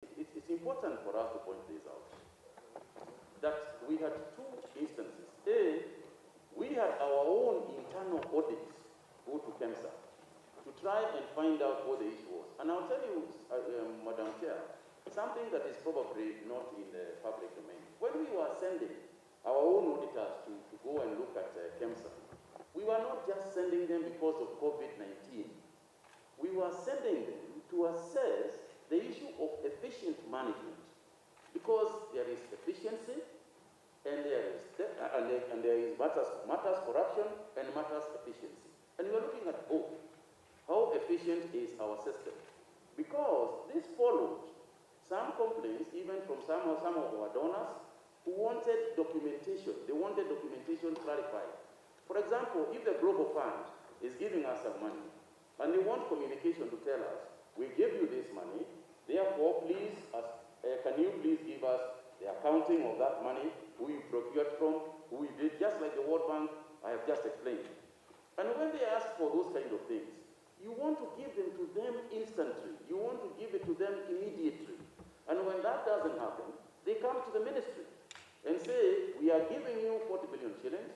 It's important for us to point this out, that we had two instances. A, we had our own internal audits go to KEMSA to try and find out what the issue was. And I'll tell you, Madam Chair, something that is probably not in the public domain. When we were sending our own auditors to go and look at KEMSA, we were not just sending them because of COVID-19. We were sending them to assess the issue of efficient management, because there is efficiency and there is matters corruption and matters efficiency. And we are looking at both. How efficient is our system? Because this followed some complaints, even from some of our donors, who wanted documentation. They wanted documentation clarified. For example, if the Global Fund is giving us some money, and they want communication to tell us, we gave you this money, therefore, please, can you please give us the accounting of that money, who you procured from, who you did, just like the World Bank I have just explained. And when they ask for those kind of things, you want to give them to them instantly. You want to give it to them immediately. And when that doesn't happen, they come to the ministry and say, we are giving you 40 billion shillings.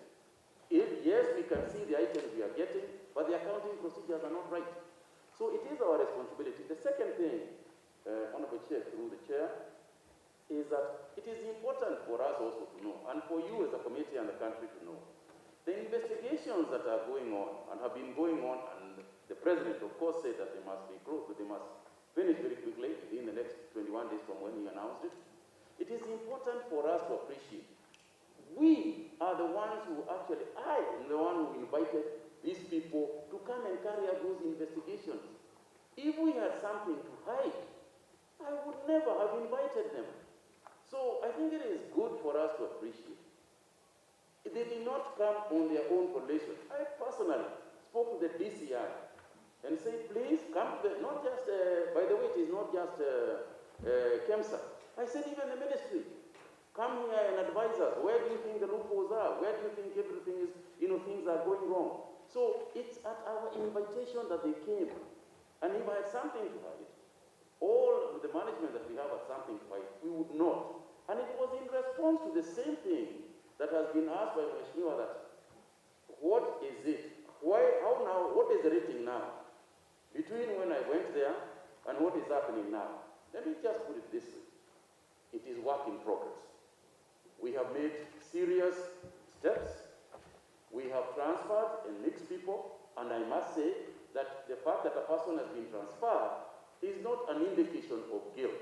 Yes, we can see the items we are getting, but the accounting procedures are not right. So it is our responsibility. The second thing, Honorable Chair, through the Chair, is that it is important for us also to know, and for you as a committee and the country to know, the investigations that are going on and have been going on, and the President, of course, said that they must be closed, but they must finish very quickly within the next 21 days from when he announced it. It is important for us to appreciate. We are the ones who actually, I am the one who invited these people to come and carry out those investigations. If we had something to hide, I would never have invited them. So I think it is good for us to appreciate. They did not come on their own volition. I personally spoke to the DCI and said, please come to the, not just, by the way, it is not just KEMSA. I said, even the ministry, come here and advise us. Where do you think the loopholes are? Where do you think everything is, things are going wrong? So it's at our invitation that they came. And if I had something to hide, all the management that we have had something to hide, we would not. And it was in response to the same thing that has been asked by Mheshimiwa, that what is it? How now, what is the rating now? Between when I went there and what is happening now? Let me just put it this way. It is work in progress. We have made serious steps. We have transferred and mixed people, and I must say that the fact that a person has been transferred is not an indication of guilt.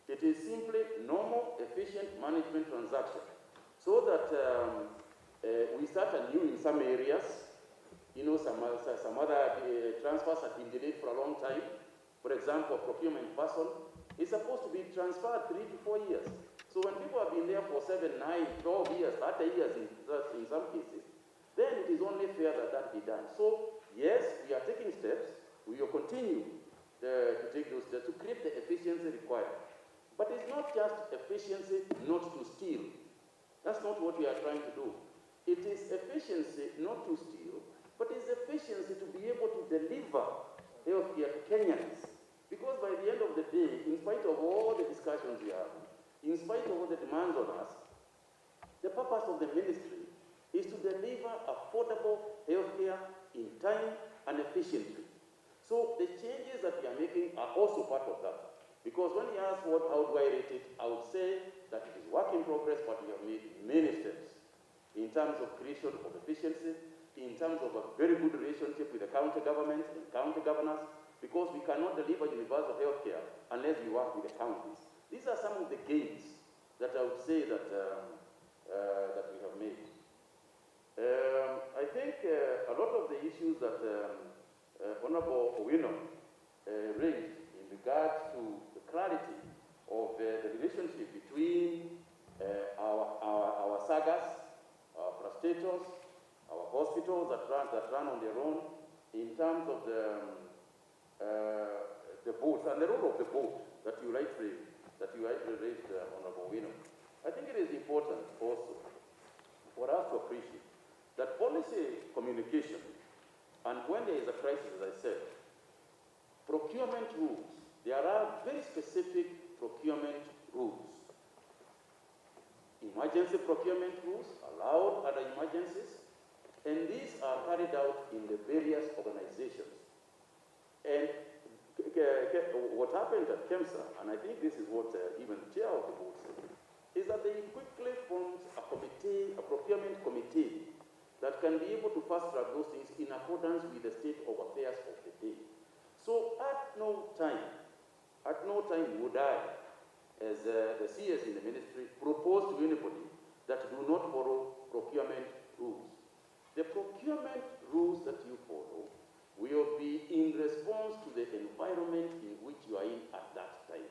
It is simply normal, efficient management transaction. So that we start anew in some areas. Some other transfers have been delayed for a long time. For example, a procurement person is supposed to be transferred 3 to 4 years. So when people have been there for 7, 9, 12 years, 30 years in some cases, then it is only fair that that be done. So yes, we are taking steps. We will continue to take those steps to create the efficiency required. But it's not just efficiency not to steal. That's not what we are trying to do. It is efficiency not to steal, but it's efficiency to be able to deliver healthcare to Kenyans. Because by the end of the day, in spite of all the discussions we have, in spite of all the demands on us, the purpose of the ministry is to deliver affordable healthcare in time and efficiently. So the changes that we are making are also part of that. Because when you ask how do I rate it, I would say that it is work in progress, but we have made many steps in terms of creation of efficiency, in terms of a very good relationship with the county government and county governors, because we cannot deliver universal health care unless we work with the counties. These are some of the gains that I would say that, that we have made. I think a lot of the issues that Honorable Owino raised in regards to the clarity of the relationship between our sagas, our prostators, our hospitals that run on their own, in terms of the boards and the role of the board that you rightly raised, Honorable Owino. I think it is important also for us to appreciate that policy communication, and when there is a crisis, as I said, procurement rules, there are very specific emergency procurement rules allowed under emergencies, and these are carried out in the various organizations. And what happened at KEMSA, and I think this is what even the chair of the board said, is that they quickly formed a committee, a procurement committee, that can be able to fast-track those things in accordance with the state of affairs of the day. So at no time would I, as the CS in the ministry, propose to anybody that do not follow procurement rules. The procurement rules that you follow will be in response to the environment in which you are in at that time.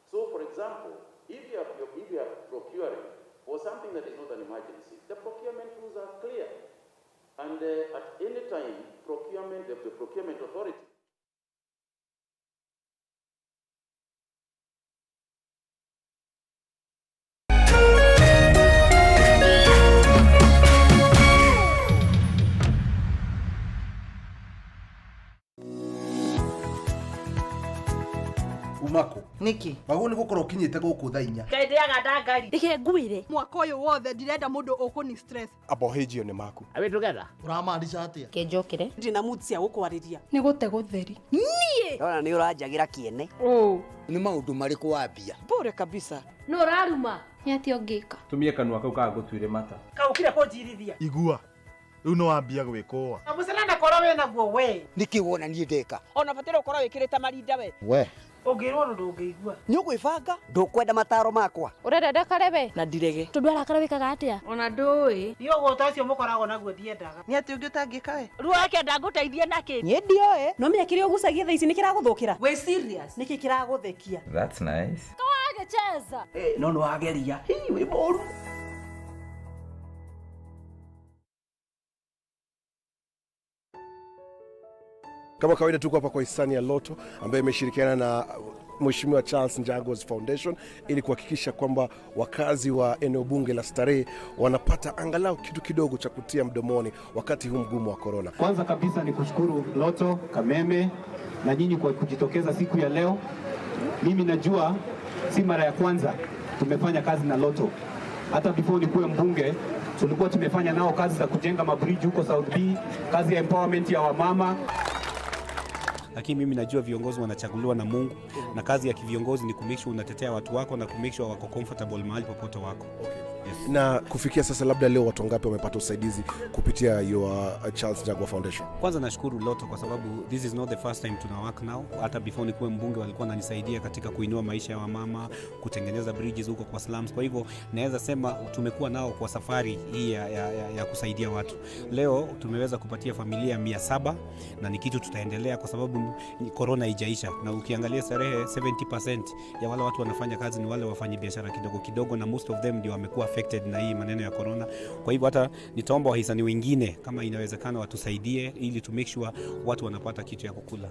So, for example, if you are procuring for something that is not an emergency, the procurement rules are clear. And at any time, the procurement authority Umako niki magu ni gukora ukinyite guku tha inya kaendeaga ndangari Dike ngwire mwaka uyu wothe ndirenda mundu ukuni stress abohejio ni maku Are we together? uramaanisha atia kenjokire ndina mood cia gukwariria ni gute gutheri Ona ni uranjagira kiene Ni maundu mariku wambia. bure kabisa no raruma ni ati ongika tumie kanua kau ka gutwire mata kaukire kunjirithia igua riu no wambia gwikoa na mucelana koro wena guo we Niki wona nie ndeka. ona batire ukoro wikirite marinda we we ungirwo ndu ngigua Ni ugwibanga? ndukwenda mataro makwa urenda ndakarebe na ndirege tondu arakara wikaga atia ona ndui ni uguo ucio mukoragwo naguo ndiendaga ni ati ungi utangika we ruo yake ndanguteithie na ki nie ndioe no menya kire ugucagia thaa ici ni kiraguthukira we serious niki kiraguthekia That's nice. agecheza no no ageria hi we moru Kama kawaida tuko hapa kwa hisani ya Loto ambaye imeshirikiana na Mheshimiwa Charles Njagos Foundation ili kuhakikisha kwamba wakazi wa eneo bunge la Starehe wanapata angalau kitu kidogo cha kutia mdomoni wakati huu mgumu wa corona. Kwanza kabisa ni kushukuru Loto, Kameme na nyinyi kwa kujitokeza siku ya leo. Mimi najua si mara ya kwanza tumefanya kazi na Loto. Hata before nikuwe mbunge tulikuwa tumefanya nao kazi za kujenga mabridge huko South B, kazi ya empowerment ya wamama. Lakini mimi najua viongozi wanachaguliwa na Mungu na kazi ya kiviongozi ni kumake sure unatetea watu wako na kumake sure wako comfortable mahali popote wako. Yes. Na kufikia sasa labda leo watu wangapi wamepata usaidizi kupitia your Charles Njagos Foundation? Kwanza nashukuru Loto kwa sababu this is not the first time tuna work now. Hata before nikuwe mbunge walikuwa wananisaidia katika kuinua maisha ya wamama, kutengeneza bridges huko kwa slums. Kwa hivyo naweza sema tumekuwa nao kwa safari hii ya kusaidia watu. Leo tumeweza kupatia familia 700 na ni kitu tutaendelea kwa sababu corona haijaisha. Na ukiangalia Starehe 70% ya wale watu wanafanya kazi ni wale wafanyi biashara kidogo kidogo na most of them ndio wamekuwa affected na hii maneno ya corona. Kwa hivyo hata nitaomba wahisani wengine kama inawezekana watusaidie ili to make sure watu wanapata kitu ya kukula.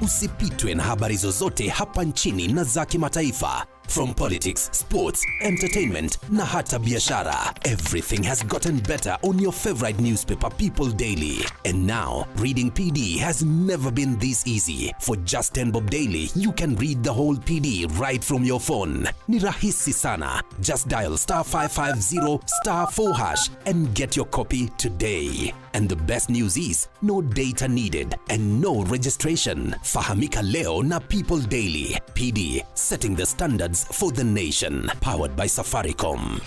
Usipitwe na habari zozote hapa nchini na za kimataifa. From politics, sports, entertainment na hata biashara. Everything has gotten better on your favorite newspaper, People Daily. And now, reading PD has never been this easy. For just 10 bob daily, you can read the whole PD right from your phone. Ni rahisi sana. Just dial *550 *4# and get your copy today. And the best news is, no data needed and no registration. Fahamika leo na People Daily. PD, setting the standards for the nation. Powered by Safaricom.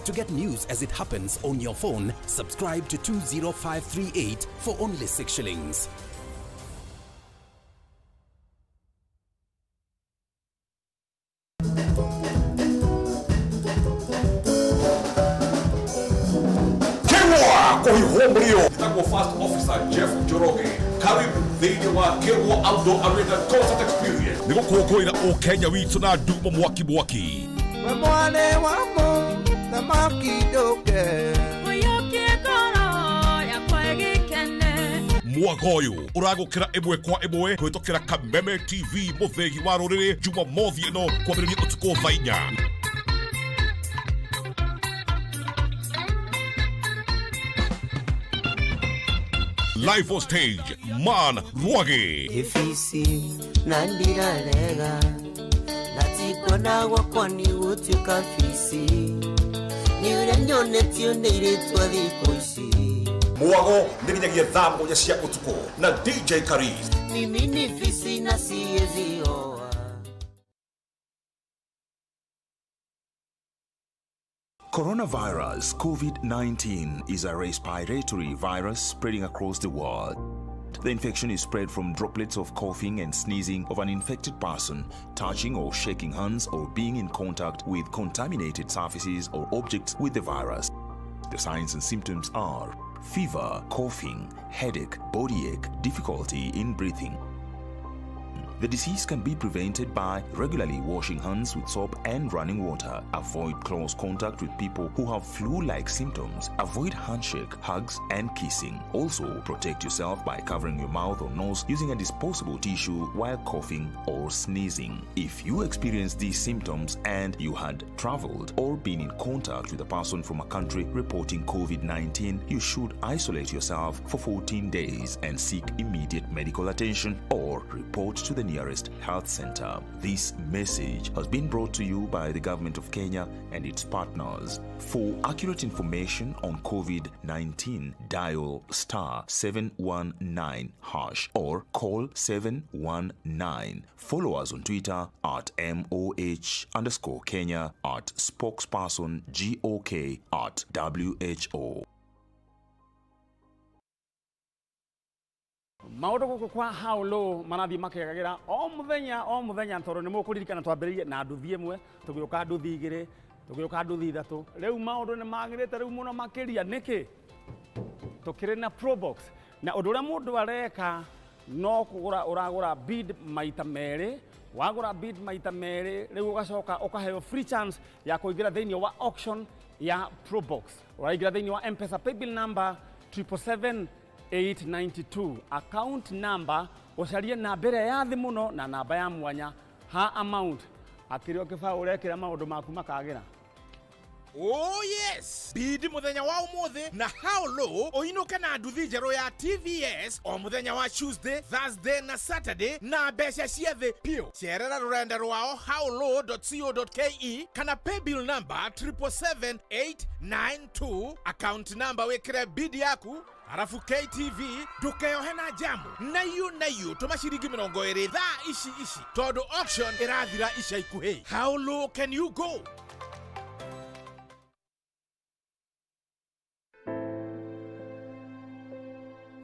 To get news as it happens on your phone, subscribe to 20538 for only 6 shillings. Chicago First Officer Jeff Joroge. Karibu thĩinĩ wa Kĩrwo Outdoor Arena Concert Experience. Nĩ gũkũngũĩra ũkenya witũ na nduma mwaki mwaki. We mwane wamo na makidoke. Mwaka ũyũ ũragũkĩra ĩmwe kwa ĩmwe kũhĩtũkĩra Kameme TV mũthegi wa rũrĩrĩ Jumamothi ĩno kwambĩrĩria ũtukũ thaa 4. Live on stage, Man Rwage. Ifisi nandira lega natiko na wakoni utuka fisi ni ure nyonetio neiretwa thiko ici Mwago nĩginyagia thaa 1 cia ũtukũ na DJ Karis. mimi ni fisi na siezi oa. Coronavirus COVID-19 is a respiratory virus spreading across the world. The infection is spread from droplets of coughing and sneezing of an infected person, touching or shaking hands or being in contact with contaminated surfaces or objects with the virus. The signs and symptoms are fever, coughing, headache, body ache, difficulty in breathing. The disease can be prevented by regularly washing hands with soap and running water. Avoid close contact with people who have flu-like symptoms. Avoid handshake, hugs, and kissing. Also, protect yourself by covering your mouth or nose using a disposable tissue while coughing or sneezing. If you experience these symptoms and you had traveled or been in contact with a person from a country reporting COVID-19, you should isolate yourself for 14 days and seek immediate medical attention or report to the nearest health center. This message has been brought to you by the government of Kenya and its partners. For accurate information on COVID-19, dial *719# or call 719. Follow us on Twitter at MOH_Kenya, at spokesperson GOK, at WHO. Maundu guku kwa haulo manathi makegagira o muthenya toro ni mukuririkana twambiririe na nduthi imwe tugiuka nduthi igiri tugiuka nduthi ithatu riu maundu ni magirite riu muno makiria niki tukiri na Probox na undu uria mundu areka no kugura uragura bid maita meri wagura bid maita meri riu ugacoka ukaheo free chance ya kuingira thiini wa auction ya Probox uraingira thiini wa M-Pesa paybill number 777-892 account number ucarie na mbere ya thi muno na namba ya mwanya ha amount akirio kifa urekira maundu maku makagira. Oh yes! Bidi muthenya wa umuthi na how low oinuke na nduthi njeru ya TVS o muthenya wa Tuesday, Thursday na Saturday na mbeca cia thi pio. Cerera rurenda rwao howlow.co.ke kana paybill number 777-892 account number wekire bidi yaku arafu KTV dukeyohe na jamu nayu tumashiringi 20 thaa ici todo auction irathira ica ikuhi. How low can you go?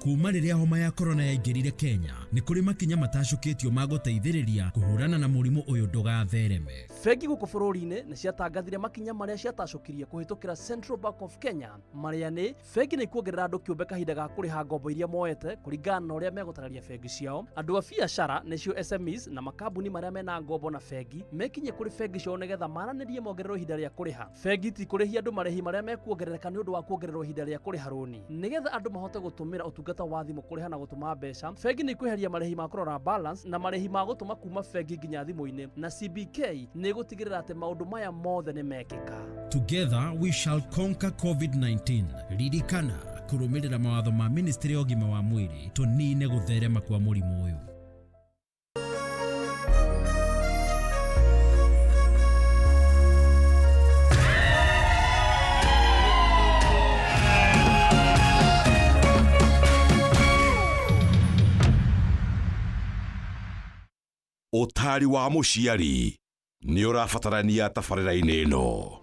Kuma rĩrĩa homa ya corona yaingĩrire Kenya nĩ kũrĩ makinya matacũkĩtio ma gũteithĩrĩria kũhũrana na mũrimũ ũyũ ndũgathereme. Bengi gũkũ bũrũri-inĩ nĩ ciatangathire makinya marĩa ciatacũkirie kũhĩtũkĩra Central Bank of Kenya marĩa nĩ bengi nĩ ikuongerera andũ kĩũmbe kahinda ga kũrĩha ngombo iria moete kũringana na ũrĩa megũtararia bengi ciao. Andũ a biacara nĩcio SMEs na makambuni marĩa mena ngombo na bengi mekinye kũrĩ bengi ciao nĩgetha maranĩrie mongererwo ihinda rĩa kũrĩha. Bengi ti kũrĩhia andũ marĩhi marĩa mekuongerereka nĩ ũndũ wa kuongererwo ihinda rĩa kũrĩha rũni nĩgetha andũ mahote gũtũmĩra ũtungata wa thimũ kũrĩha na gũtũma mbeca. Bengi nĩ ikweheria marĩhi ma kũrora balance na marĩhi ma gũtũma kuma bengi nginya thimũ-inĩ na CBK nĩ gũtigĩrĩra atĩ maũndũ maya mothe nĩ mekĩka. Together we shall conquer COVID-19. Ririkana kũrũmĩrĩra mawatho ma Ministry ya Ũgima wa Mwĩrĩ tũnine gũtherema kwa mũrimũ ũyũ. Ũtari wa mũciari nĩ ũrabatarania tabarĩra-inĩ ĩno.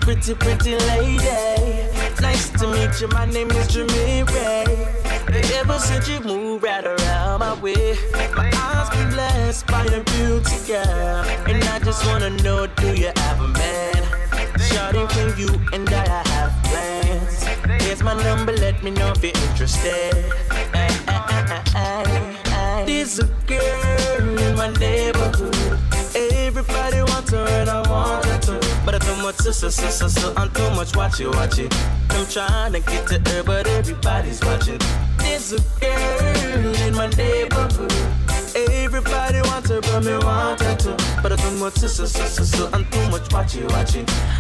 pretty, pretty lady. Nice to meet you, my name is Jamie. Ever since you moved right around my way, my eyes been blessed by your beauty, girl. And I just wanna know, do you have a man? Shouting for you and I have plans. Here's my number, let me know if you're interested. There's a girl in my neighborhood. Everybody wants her and I want her too. But I too much so I'm too much watch it. I'm trying to get to her, but everybody's watching. There's a girl in my neighborhood. Everybody wants her, but me want her too. But I too much so I'm too much watch it.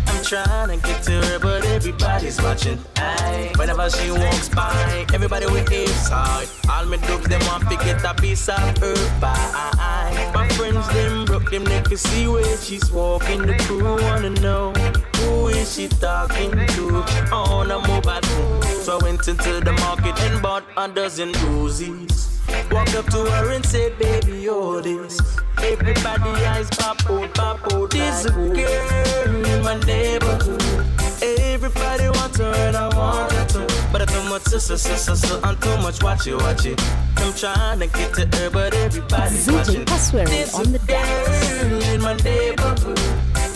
I'm trying to get to her, but everybody's watching. Aye. Whenever she walks by, everybody with inside. All my dogs, them want to get a piece of her pie. My friends, them broke them neck to see where she's walking. The crew wanna know, who is she talking to on a mobile phone. So I went into the market and bought a dozen roses. Walked up to her and said, baby, oh this. Everybody eyes pop out. There's a girl in my neighborhood. Everybody wants her and I want her too. But I too much so I'm too much watch it. I'm trying to get to her, but everybody's watching. There's a girl in my neighborhood.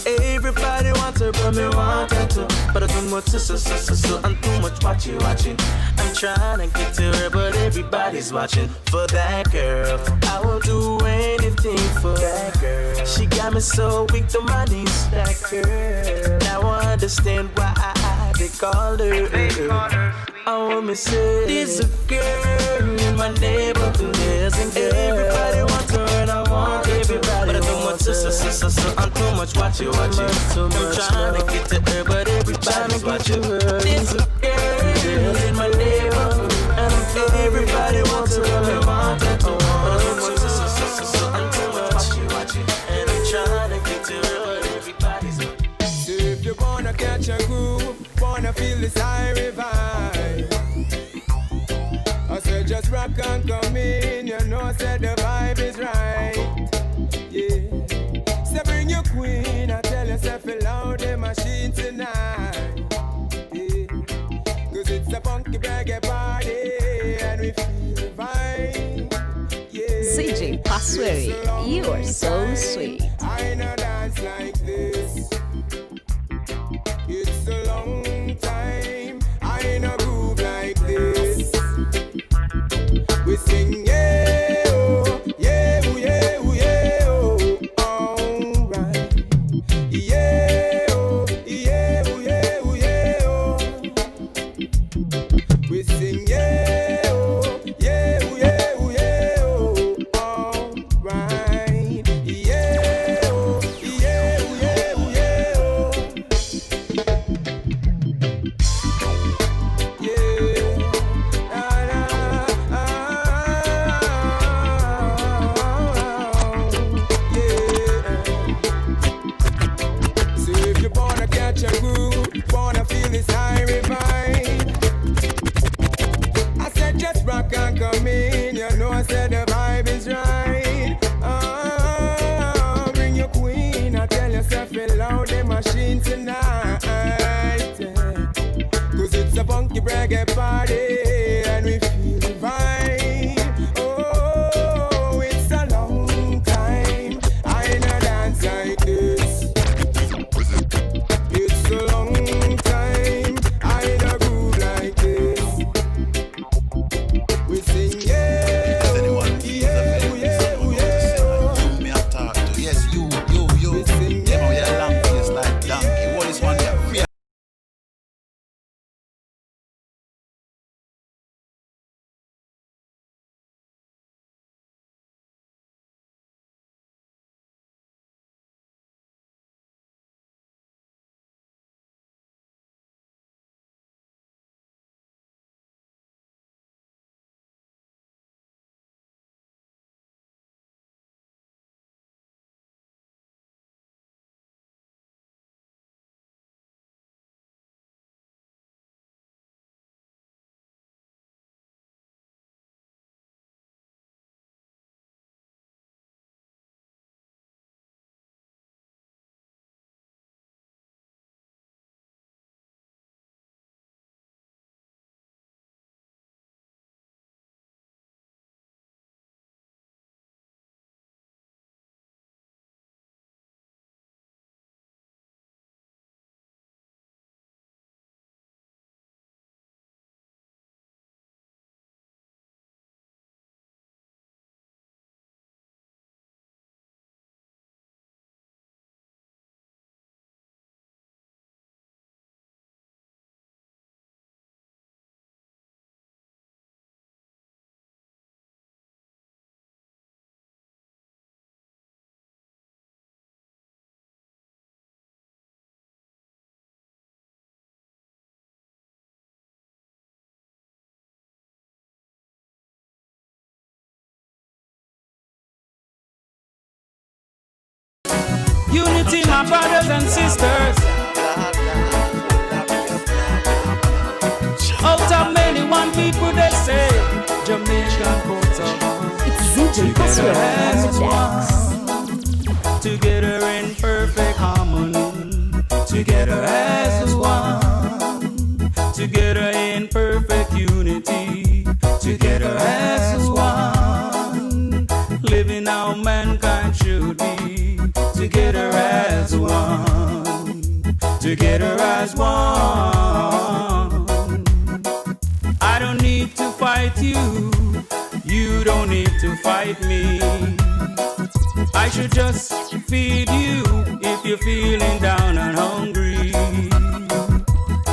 Everybody wants her, but me want her too. But I too much so I'm too much watch it. I'm trying to get to her, but everybody's watching. For that girl, I will do anything for that girl. She got me so weak to my knees, that girl. Now I understand why they call her. I want me say, there's a girl in my neighborhood. Everybody wants her and I want everybody. But I too much so I'm too much watch it. I'm trying to get to her, but everybody's watching. There's a girl in my neighborhood, and everybody wants her and I want her too. But I too much so I'm too much watch it. And I'm trying to get to her, but everybody's watching. So if you wanna catch a groove, wanna feel this high vibe, I said just rock and come in, you know, said the vibe is right. Yeah, so bring your queen, I tell yourself loud the machine tonight. Yeah, cause it's a funky reggae party and we feel the vibe. Yeah, CJ Password, you are so sweet. I know dance like this. It's a long time. I know groove like this. We sing yeah, oh, yeah, oh, yeah, oh, yeah, oh, alright. Yeah, oh, yeah, oh, yeah, oh, yeah, oh. We sing yeah, oh, yeah, oh, yeah, oh, yeah, oh, alright. Yeah, oh, yeah, oh, yeah, oh, yeah, oh. Wanna feel this high vibe? I said just rock and come in. You know I said the vibe is right. Bring your queen. I tell yourself loud the machine tonight. Cause it's a funky reggae party and we feel the vibe. Oh, it's a long time I know dance like this. It's a long time I know groove like this. We sing yeah, oh, yeah, oh, yeah, oh, yeah, oh. Me have talked to. Yes, you. We sing Yeah, we are long face like donkey. What is one there? my brothers and sisters. Out of many, one people they say Jamaican coats of together as one, together in perfect harmony, together as one, together in perfect unity, together as one, living how mankind should be, together as one, together as one. I don't need to fight you, you don't need to fight me. I should just feed you if you're feeling down and hungry.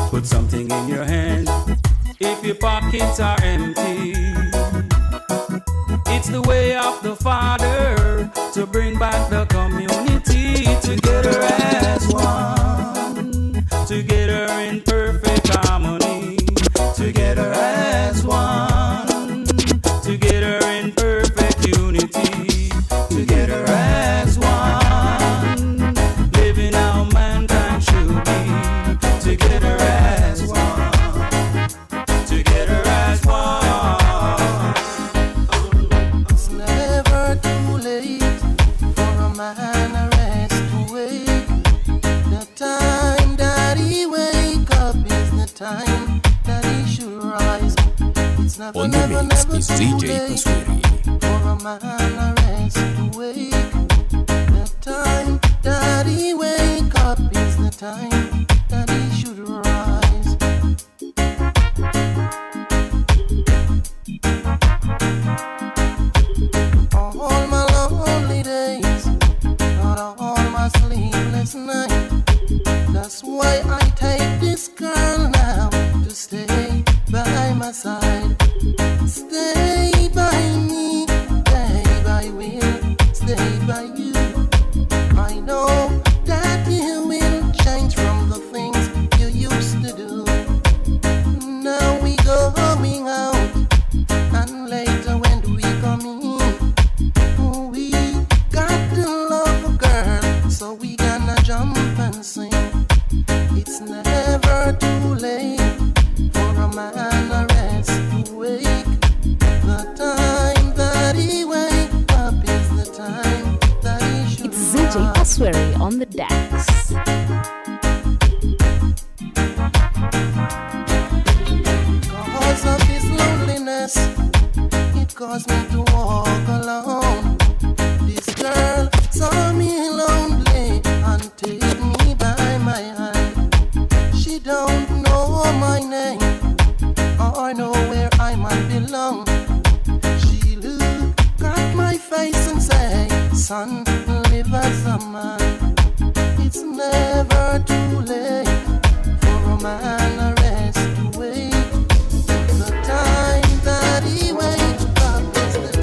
Put something in your hand if your pockets are empty. It's the way of the Father to bring back the community together as one, together in perfect harmony, together as one, together in perfect unity, together as one, living how mankind should be, together as one, together as one. It's never too late for a man to rest to wake. The time that he wake up is the time that he should rise. It's never, On the never, mix never is too DJ late Pasqueri. for a man to rest to wake. The time that he wake up is the time that he should rise. All my lonely days, not all my sleepless nights. That's why I take this girl now to stay by my side. Stay by me, stay by will, stay by you. I know that you will change from the things you used to do. Now we going out, and later when do we come in? We got to love a girl, so we gonna jump and sing. It's never too late for a man to rest to wake. The time that he wake up is the time that he should It's ZJ Pasqueri on the decks. Because of his loneliness, it caused me to walk alone. This girl saw me lonely and take me by my hand. She don't know my name or know where I might belong. She look at my face and say, son, live as a man. It's never too late for a man to rest to wait. The time that he wakes up is the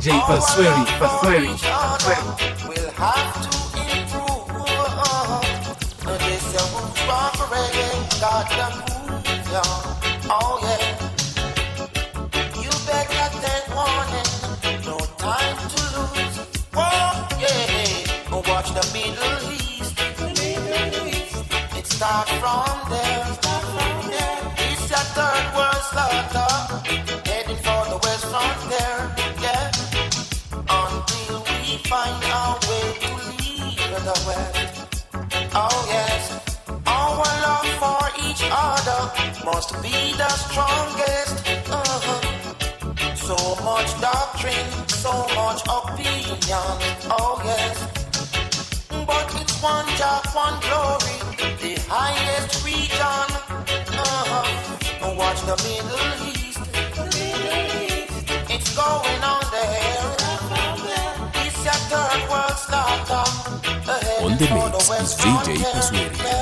DJ Pasweri. We'll have to improve. This your move from reggae, got the move, yeah. Oh yeah. You better take warning, no time to lose. Oh yeah. Watch the Middle East. It starts from there. It's your third world slaughter, heading for the West Frontier. Yeah. Until we find our way to leave the West. Oh yes, our love for each other must be the strongest. So much doctrine, so much opinion. Oh yes, but it's one job, one glory, the highest region. Watch the Middle East. It's going on there. It's your third world slaughter. On the mix is DJ Pasweri.